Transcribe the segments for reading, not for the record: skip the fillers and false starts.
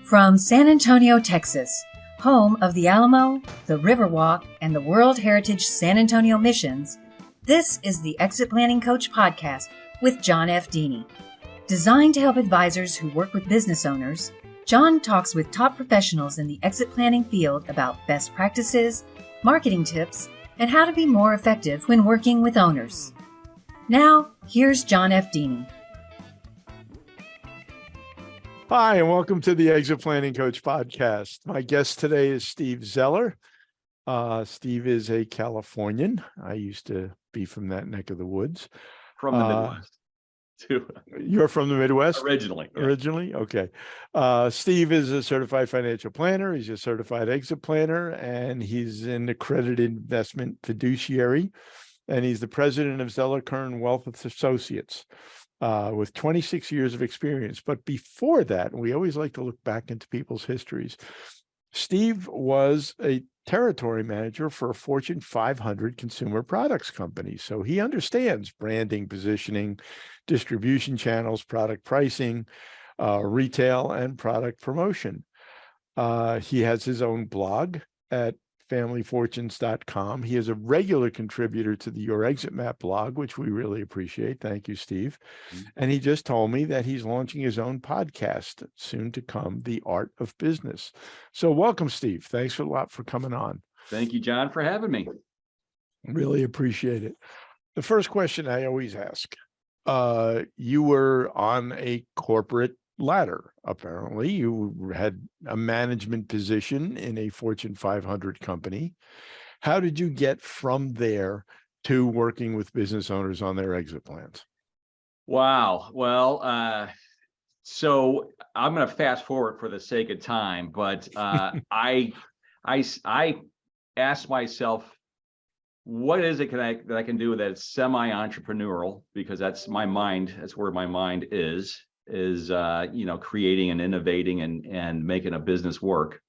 From San Antonio, Texas, home of the Alamo, the Riverwalk, and the World Heritage San Antonio Missions, this is the Exit Planning Coach podcast with John F. Dini. Designed to help advisors who work with business owners, John talks with top professionals in the exit planning field about best practices, marketing tips, and how to be more effective when working with owners. Now, here's John F. Dini. Hi, and welcome to the Exit Planning Coach podcast. My guest today is Steve Zeller. Steve is a Californian. I used to be from that neck of the woods. From the Midwest, too. You're from the Midwest? Originally. Yeah. Originally? Okay. Steve is a certified financial planner. He's a certified exit planner, and he's an accredited investment fiduciary. And he's the president of Zeller Kern Wealth Associates. With 26 years of experience. But before that, we always like to look back into people's histories. Steve was a territory manager for a Fortune 500 consumer products company. So he understands branding, positioning, distribution channels, product pricing, retail, and product promotion. He has his own blog at familyfortunes.com. He is a regular contributor to the Your Exit Map blog, which we really appreciate. Thank you, Steve. And he just told me that he's launching his own podcast soon to come, The Art of Business. So welcome, Steve. Thanks a lot for coming on. Thank you, John, for having me. Really appreciate it. The first question I always ask, you were on a corporate ladder. Apparently, you had a management position in a Fortune 500 company. How did you get from there to working with business owners on their exit plans? Wow. Well, so I'm going to fast forward for the sake of time, but I asked myself, what is it that I can do that's semi-entrepreneurial? Because that's my mind. That's where my mind is creating and innovating and making a business work.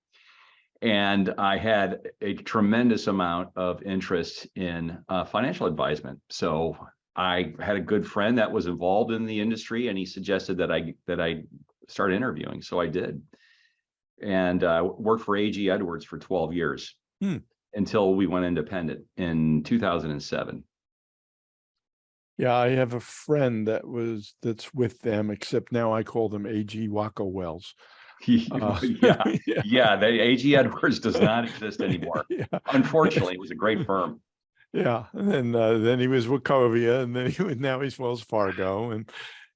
And I had a tremendous amount of interest in financial advisement. So I had a good friend that was involved in the industry, and he suggested that I start interviewing. So I did, and worked for A.G. Edwards for 12 years until we went independent in 2007. Yeah, I have a friend that's with them, except now I call them A.G. Waco Wells. The A.G. Edwards does not exist anymore. Yeah. Unfortunately, it was a great firm. Yeah, and then he was Wachovia, and then now he's Wells Fargo, and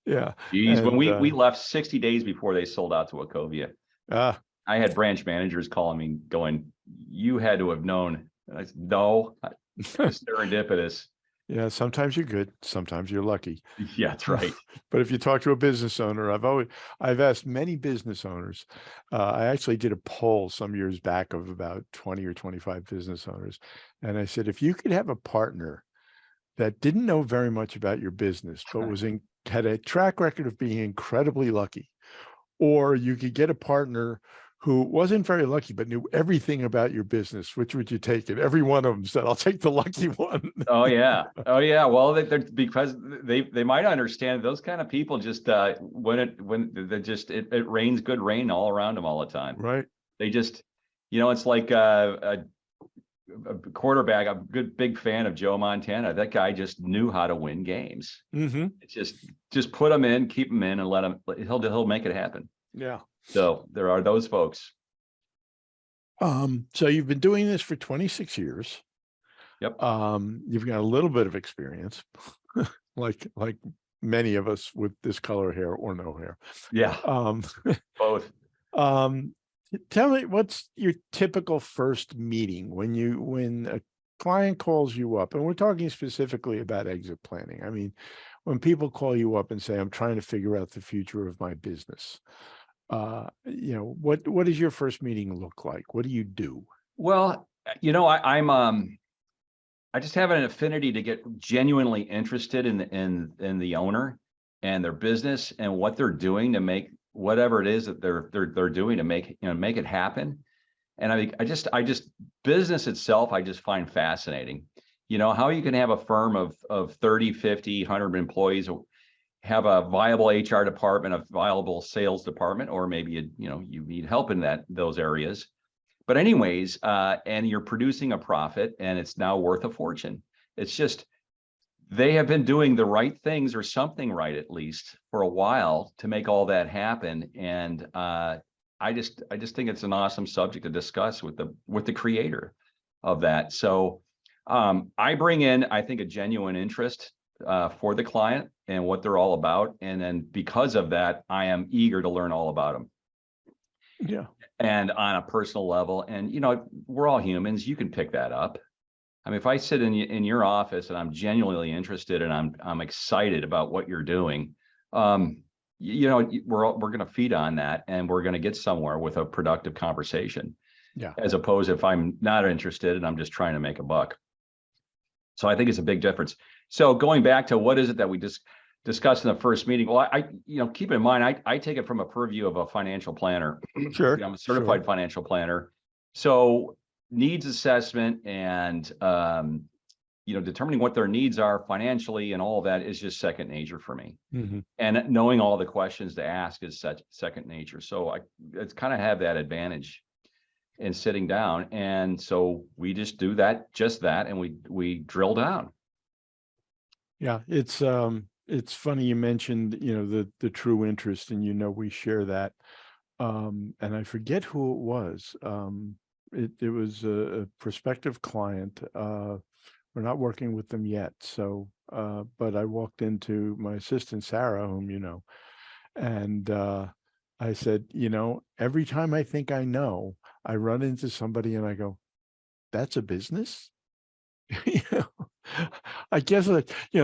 yeah. Geez, when we left 60 days before they sold out to Wachovia, I had branch managers calling me, going, "You had to have known." And I said, "No, it's serendipitous." Yeah, sometimes you're good, sometimes you're lucky. Yeah, that's right. But if you talk to a business owner, I've asked many business owners. I actually did a poll some years back of about 20 or 25 business owners. And I said, if you could have a partner that didn't know very much about your business, but had a track record of being incredibly lucky, or you could get a partner who wasn't very lucky, but knew everything about your business, which would you take? And every one of them said, "I'll take the lucky one." Oh yeah. Well, because they might understand those kind of people just when it rains good rain all around them all the time. Right. They just, it's like a quarterback. I'm a good big fan of Joe Montana. That guy just knew how to win games. Mm-hmm. It's just put them in, keep them in, and let him. He'll make it happen. Yeah. So there are those folks. So you've been doing this for 26 years. Yep. You've got a little bit of experience, like many of us with this color hair or no hair. Yeah. Both. Tell me, what's your typical first meeting when a client calls you up, and we're talking specifically about exit planning. I mean, when people call you up and say, "I'm trying to figure out the future of my business," what does your first meeting look like? What do you do? Well, I just have an affinity to get genuinely interested in the owner and their business and what they're doing to make whatever it is that they're doing to make it happen. And I just business itself, I just find fascinating. How you can have a firm of 30, 50, 100 employees have a viable HR department, a viable sales department, or maybe you need help in those areas. But anyways, and you're producing a profit, and it's now worth a fortune. It's just they have been doing the right things, or something right at least, for a while to make all that happen. And I just think it's an awesome subject to discuss with the creator of that. So I bring in, I think, a genuine interest for the client and what they're all about. And then because of that, I am eager to learn all about them. Yeah. And on a personal level, and we're all humans. You can pick that up. I mean, if I sit in your office and I'm genuinely interested and I'm excited about what you're doing, we're going to feed on that, and we're going to get somewhere with a productive conversation. Yeah. As opposed if I'm not interested and I'm just trying to make a buck. So I think it's a big difference. So going back to what is it that we discussed in the first meeting? Well, I keep in mind, I take it from a purview of a financial planner. Sure. I'm a certified financial planner. So needs assessment and, determining what their needs are financially and all of that is just second nature for me. Mm-hmm. And knowing all the questions to ask is such second nature. So it's kind of have that advantage in sitting down. And so we just do just that. And we drill down. Yeah. It's funny you mentioned, the true interest, and, we share that. And I forget who it was. It was a prospective client. We're not working with them yet. So, but I walked into my assistant, Sarah, whom and I said, every time I think I know, I run into somebody and I go, that's a business? I guess,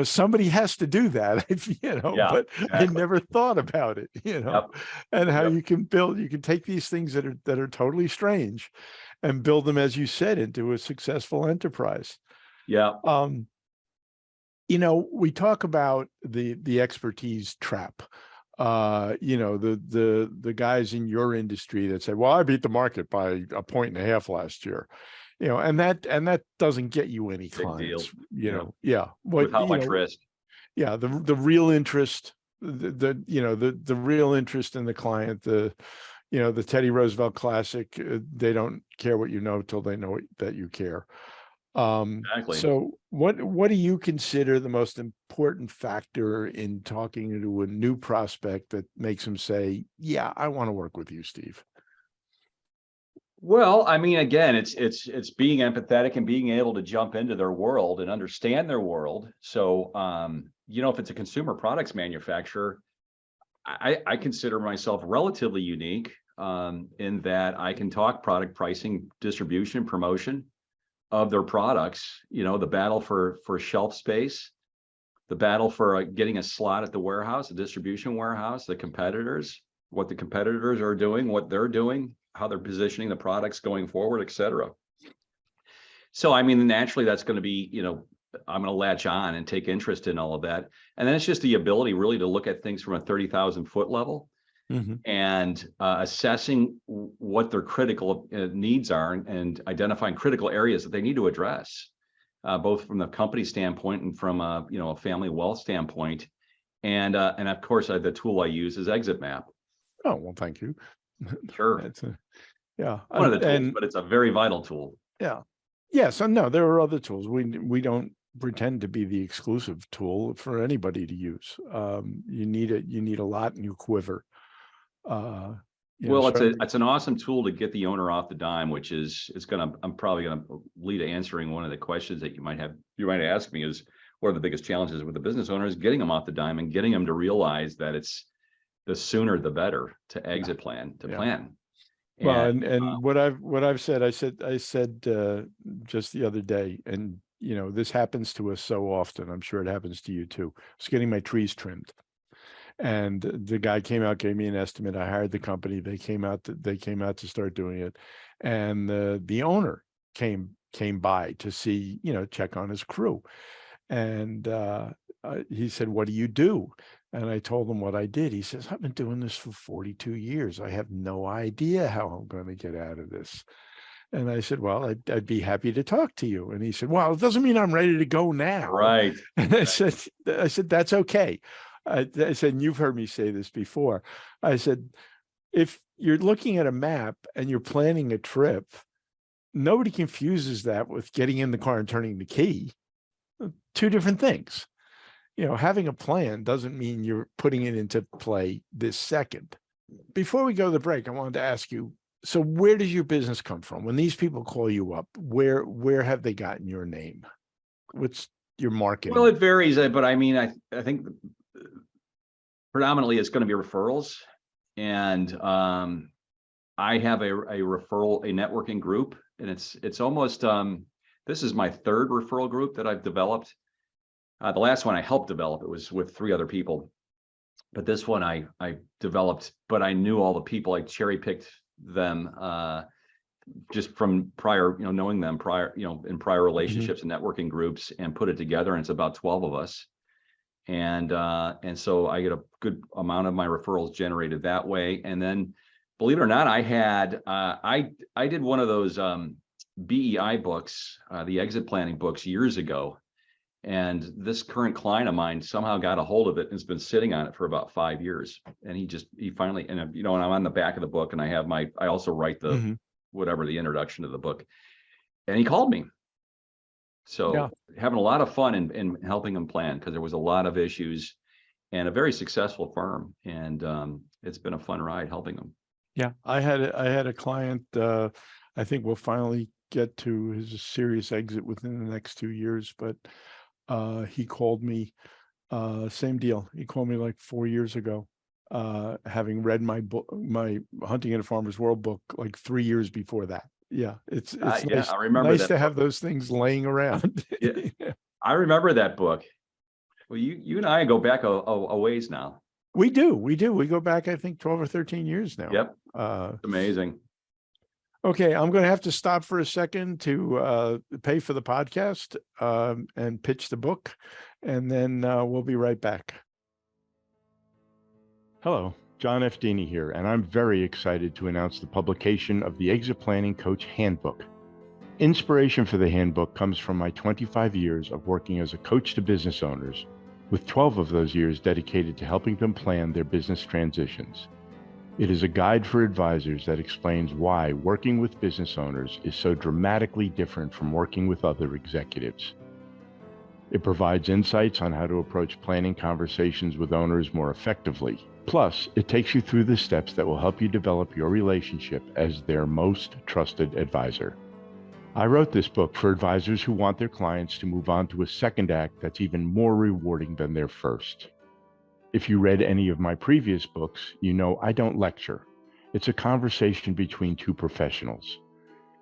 somebody has to do that, but exactly. I never thought about it, Yep. and how you can take these things that are totally strange and build them, as you said, into a successful enterprise. Yeah. We talk about the expertise trap. The guys in your industry that say, well, I beat the market by 1.5 points last year, and that doesn't get you any clients, yeah. With how much risk? Yeah. The real interest, the real interest in the client, the Teddy Roosevelt classic, they don't care what you know till they know that you care. Exactly. So what do you consider the most important factor in talking to a new prospect that makes them say, yeah, I want to work with you, Steve? Well, I mean, again, it's being empathetic and being able to jump into their world and understand their world. So, if it's a consumer products manufacturer, I consider myself relatively unique in that I can talk product pricing, distribution, promotion of their products, the battle for shelf space, the battle for getting a slot at the warehouse, the distribution warehouse, the competitors, what the competitors are doing, what they're doing, how they're positioning the products going forward, et cetera. So, I mean, naturally, that's going to be, I'm going to latch on and take interest in all of that. And then it's just the ability really to look at things from a 30,000 foot level. Mm-hmm. And assessing what their critical needs are and identifying critical areas that they need to address, both from the company standpoint and from a family wealth standpoint. And of course, the tool I use is Exit Map. Oh, well, thank you. Sure. Yeah. One of the tools, but it's a very vital tool. Yeah. Yeah. So no, there are other tools. We don't pretend to be the exclusive tool for anybody to use. You need a lot in your quiver. It's an awesome tool to get the owner off the dime, which I'm probably gonna lead to answering one of the questions that you might ask me is, what are the biggest challenges with the business owner? Is getting them off the dime and getting them to realize that it's the sooner the better to exit plan, to plan. Well, and what I've said, I said just the other day, and this happens to us so often. I'm sure it happens to you too. I was getting my trees trimmed. And the guy came out, gave me an estimate. I hired the company. They came out to start doing it. And the owner came by to see, check on his crew. And he said, what do you do? And I told him what I did. He says, I've been doing this for 42 years. I have no idea how I'm going to get out of this. And I said, well, I'd be happy to talk to you. And he said, well, it doesn't mean I'm ready to go now. Right. And I said, that's okay. I said, and you've heard me say this before. I said, if you're looking at a map and you're planning a trip, nobody confuses that with getting in the car and turning the key. Two different things. Having a plan doesn't mean you're putting it into play this second. Before we go to the break, I wanted to ask you, so where does your business come from? When these people call you up, where have they gotten your name? What's your marketing? Well, it varies, but I mean, I think predominantly it's going to be referrals. And I have a networking group, and it's almost, this is my third referral group that I've developed. The last one I helped develop, it was with 3 other people. But this one I developed, but I knew all the people. I cherry picked them just from prior, knowing them prior, in prior relationships and networking groups, and put it together. And it's about 12 of us. And so I get a good amount of my referrals generated that way. And then, believe it or not, I had I did one of those BEI books, the exit planning books, years ago. And this current client of mine somehow got a hold of it and has been sitting on it for about 5 years. And he finally, and and I'm on the back of the book, and I also write the the introduction to the book. And he called me. So having a lot of fun in helping him plan, because there was a lot of issues, and a very successful firm. And it's been a fun ride helping them. Yeah, I had a client, I think we'll finally get to his serious exit within the next 2 years, but he called me, same deal. He called me like 4 years ago, having read my book, my Hunting in a Farmer's World book, like 3 years before that. Yeah, it's nice, I remember nice that to book. have those things laying around. Yeah. I remember that book. Well, you and I go back a ways now. We do. We go back, I think, 12 or 13 years now. Yep. Amazing. Okay, I'm going to have to stop for a second to pay for the podcast and pitch the book, and then we'll be right back. Hello, John F. Dini here, and I'm very excited to announce the publication of the Exit Planning Coach Handbook. Inspiration for the handbook comes from my 25 years of working as a coach to business owners, with 12 of those years dedicated to helping them plan their business transitions. It is a guide for advisors that explains why working with business owners is so dramatically different from working with other executives. It provides insights on how to approach planning conversations with owners more effectively. Plus, it takes you through the steps that will help you develop your relationship as their most trusted advisor. I wrote this book for advisors who want their clients to move on to a second act that's even more rewarding than their first. If you read any of my previous books, you know I don't lecture. It's a conversation between two professionals.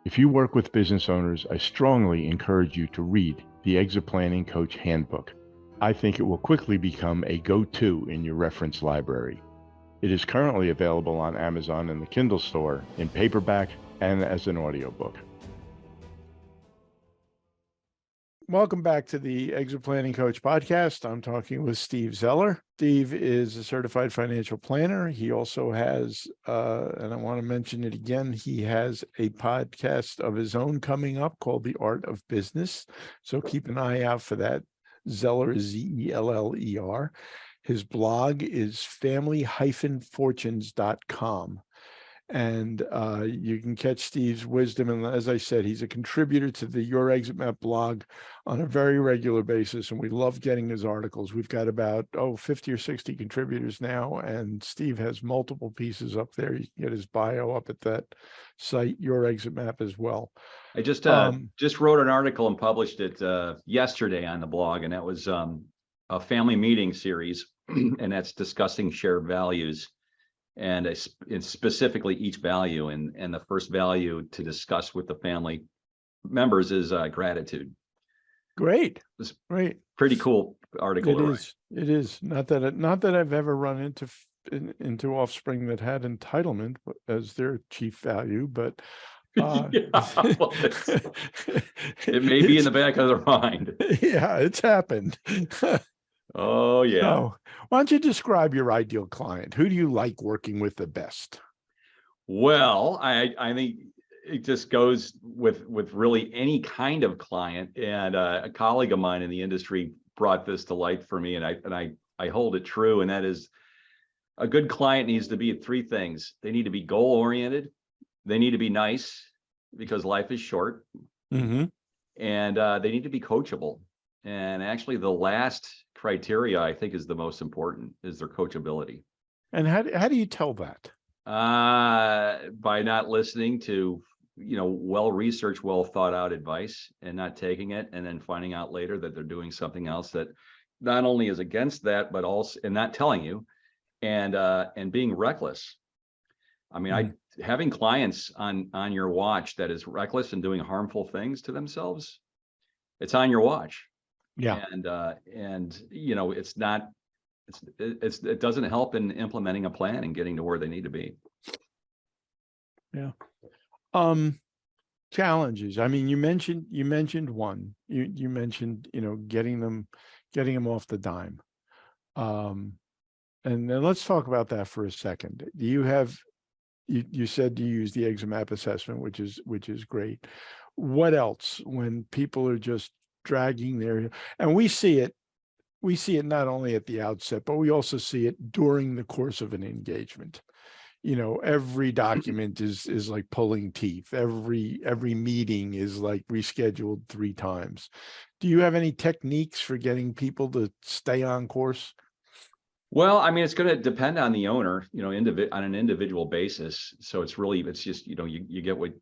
If you work with business owners, I strongly encourage you to read the Exit Planning Coach Handbook. I think it will quickly become a go-to in your reference library. It is currently available on Amazon and the Kindle store in paperback and as an audiobook. Welcome back to the Exit Planning Coach podcast. I'm talking with Steve Zeller. Steve is a certified financial planner. He also has, and I want to mention it again, he has a podcast of his own coming up called The Art of Business. So keep an eye out for that. Zeller is Zeller. His blog is family-fortunes.com. And you can catch Steve's wisdom. And as I said, he's a contributor to the Your Exit Map blog on a very regular basis. And we love getting his articles. We've got about, 50 or 60 contributors now. And Steve has multiple pieces up there. You can get his bio up at that site, Your Exit Map, as well. I just wrote an article and published it yesterday on the blog. And that was a family meeting series. And that's discussing shared values. And it's specifically each value, and the first value to discuss with the family members is gratitude. Great, it's great, pretty cool article. It is not that I've ever run into offspring that had entitlement as their chief value, but well, it may be in the back of their mind. Yeah, it's happened. Oh yeah. So, why don't you describe your ideal client? Who do you like working with the best? Well, I think it just goes with really any kind of client. And a colleague of mine in the industry brought this to light for me, and I I hold it true, and that is a good client needs to be three things. They need to be goal oriented. They need to be nice because life is short, and they need to be coachable. And actually, the last criteria I think is the most important, is their coachability. And how do you tell that? By not listening to, well-researched, well thought out advice and not taking it, and then finding out later that they're doing something else that not only is against that, but also, and not telling you, and being reckless. I mean, having clients on your watch that is reckless and doing harmful things to themselves, it's on your watch. Yeah. And it doesn't help in implementing a plan and getting to where they need to be. Yeah. Challenges. I mean, you mentioned one. You mentioned, getting them off the dime. And then let's talk about that for a second. Do you have, you said you use the exit map assessment, which is great. What else when people are just dragging and we see it not only at the outset, but we also see it during the course of an engagement. Every document is like pulling teeth. Every meeting is like rescheduled 3 times. Do you have any techniques for getting people to stay on course? Well, I mean, it's going to depend on the owner, on an individual basis. So it's just, you get what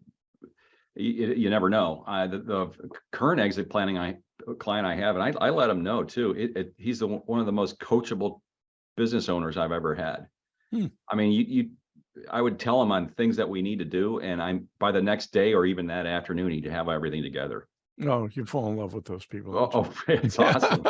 you never know. The current exit planning client I have, and I let him know too, he's one of the most coachable business owners I've ever had. I mean, I would tell him on things that we need to do, and by the next day or even that afternoon, he'd have everything together. Oh, you fall in love with those people. Oh, it's awesome.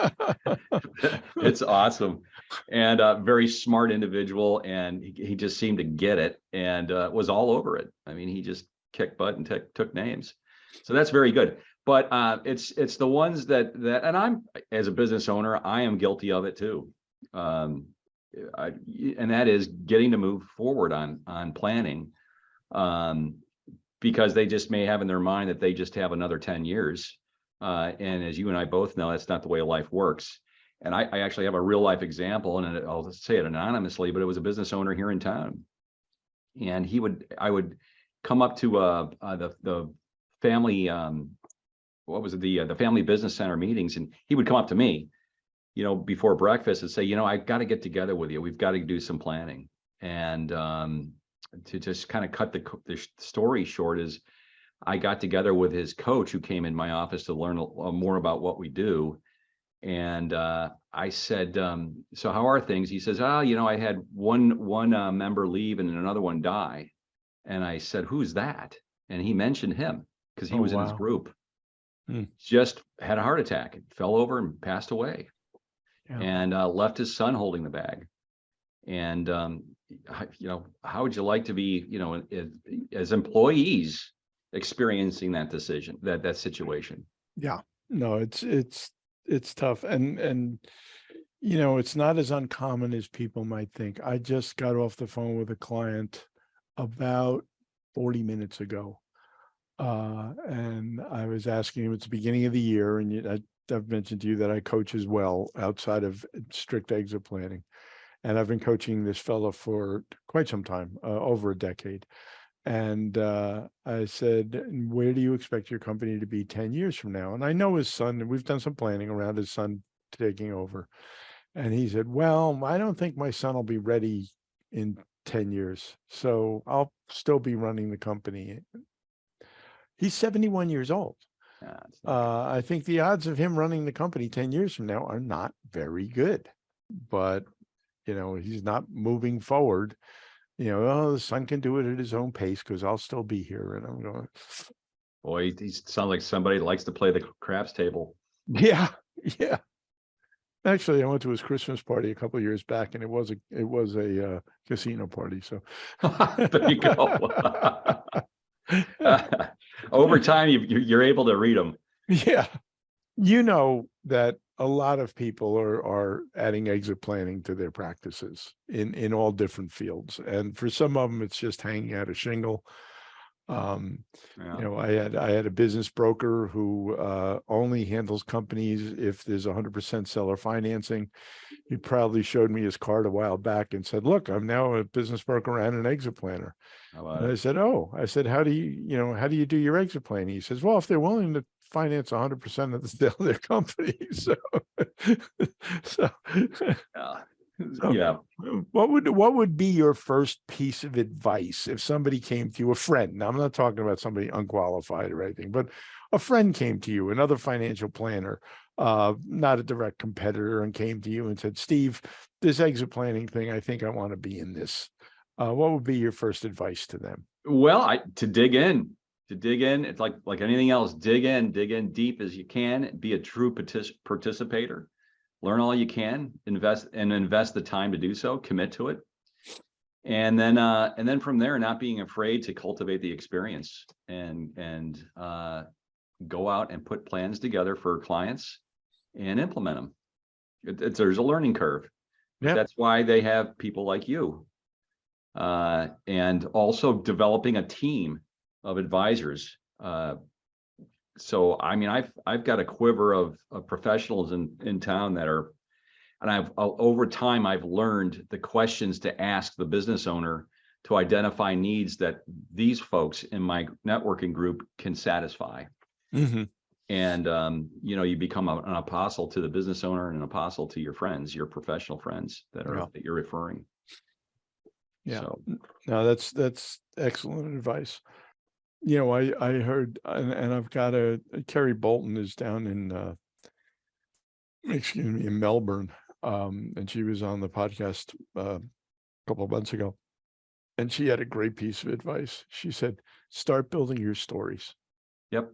It's awesome. And a very smart individual. And he just seemed to get it and was all over it. I mean, he just kicked butt and took names. So that's very good. But it's the ones that, and I'm, as a business owner, I am guilty of it too. And that is getting to move forward on planning. Because they just may have in their mind that they just have another 10 years. And as you and I both know, that's not the way life works. And I actually have a real life example, and I'll say it anonymously, but it was a business owner here in town. And I would come up to the family, the family business center meetings, and he would come up to me, before breakfast and say, I've got to get together with you. We've got to do some planning. And to just kind of cut the story short, is I got together with his coach, who came in my office to learn more about what we do. And I said, so how are things? He says, I had one member leave and another one die. And I said, who's that? And he mentioned him because he was in his group. Just had a heart attack, fell over and passed away. Yeah. And left his son holding the bag. And how would you like to be, as employees experiencing that decision, that situation? Yeah, no, it's tough. And it's not as uncommon as people might think. I just got off the phone with a client about 40 minutes ago. And I was asking him, it's the beginning of the year, and I've mentioned to you that I coach as well outside of strict exit planning. And I've been coaching this fellow for quite some time, over a decade. And I said, where do you expect your company to be 10 years from now? And I know his son, and we've done some planning around his son taking over. And he said, well, I don't think my son will be ready in 10 years. So I'll still be running the company. He's 71 years old. I think the odds of him running the company 10 years from now are not very good. But he's not moving forward. The son can do it at his own pace because I'll still be here. And I'm going, boy, he sounds like somebody that likes to play the craps table. Yeah. Actually, I went to his Christmas party a couple of years back, and it was a casino party. So there you go. Over time, you're able to read them. Yeah. That a lot of people are adding exit planning to their practices in all different fields. And for some of them, it's just hanging out a shingle. Yeah. You know, I had a business broker who only handles companies if there's 100% seller financing. He proudly showed me his card a while back and said, "Look, I'm now a business broker and an exit planner." How about And I it? said, "Oh," I said, "How do you do your exit planning?" He says, "Well, if they're willing to finance 100% of the sale of their company." So, so, Yeah. so Yeah. what would be your first piece of advice if somebody came to you, a friend? Now, I'm not talking about somebody unqualified or anything, but a friend came to you, another financial planner, not a direct competitor, and came to you and said, "Steve, this exit planning thing, I think I want to be in this." What would be your first advice to them? Well, to dig in. It's like anything else, dig in deep as you can, be a true participator, learn all you can, invest the time to do so, commit to it. And then from there, not being afraid to cultivate the experience and go out and put plans together for clients and implement them. There's a learning curve. Yeah. That's why they have people like you. And also developing a team of advisors. So, I mean, I've got a quiver of professionals in town that are, and over time, I've learned the questions to ask the business owner to identify needs that these folks in my networking group can satisfy. Mm-hmm. And, you become an apostle to the business owner and an apostle to your friends, your professional friends that you're referring. Yeah. So. No, that's excellent advice. You know, I heard, and I've got Kerry Bolton is down in, in Melbourne. And she was on the podcast a couple of months ago, and she had a great piece of advice. She said, "Start building your stories." Yep.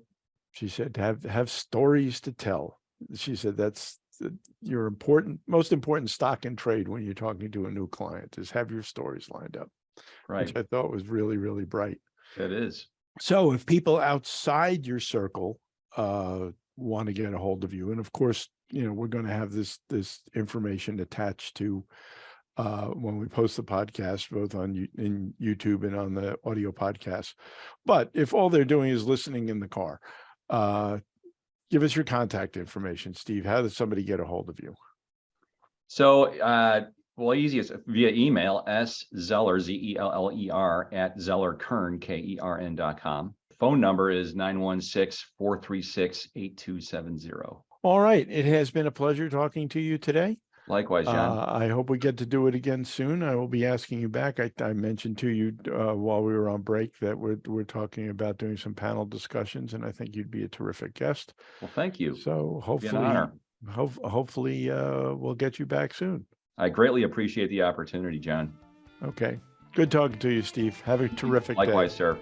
She said, have stories to tell. She said, that's your most important stock in trade when you're talking to a new client, is have your stories lined up. Right. Which I thought was really, really bright. It is. So if people outside your circle want to get a hold of you, and of course, we're going to have this information attached to when we post the podcast, both in YouTube and on the audio podcast. But if all they're doing is listening in the car, give us your contact information, Steve. How does somebody get a hold of you? So, well, easiest via email, Zeller, Zeller at zellerkern, KERN.com. Phone number is 916-436-8270. All right. It has been a pleasure talking to you today. Likewise, John. I hope we get to do it again soon. I will be asking you back. I mentioned to you while we were on break that we're talking about doing some panel discussions, and I think you'd be a terrific guest. Well, thank you. So It'd be an honor. Hopefully we'll get you back soon. I greatly appreciate the opportunity, John. Okay. Good talking to you, Steve. Have a terrific day. Likewise, sir.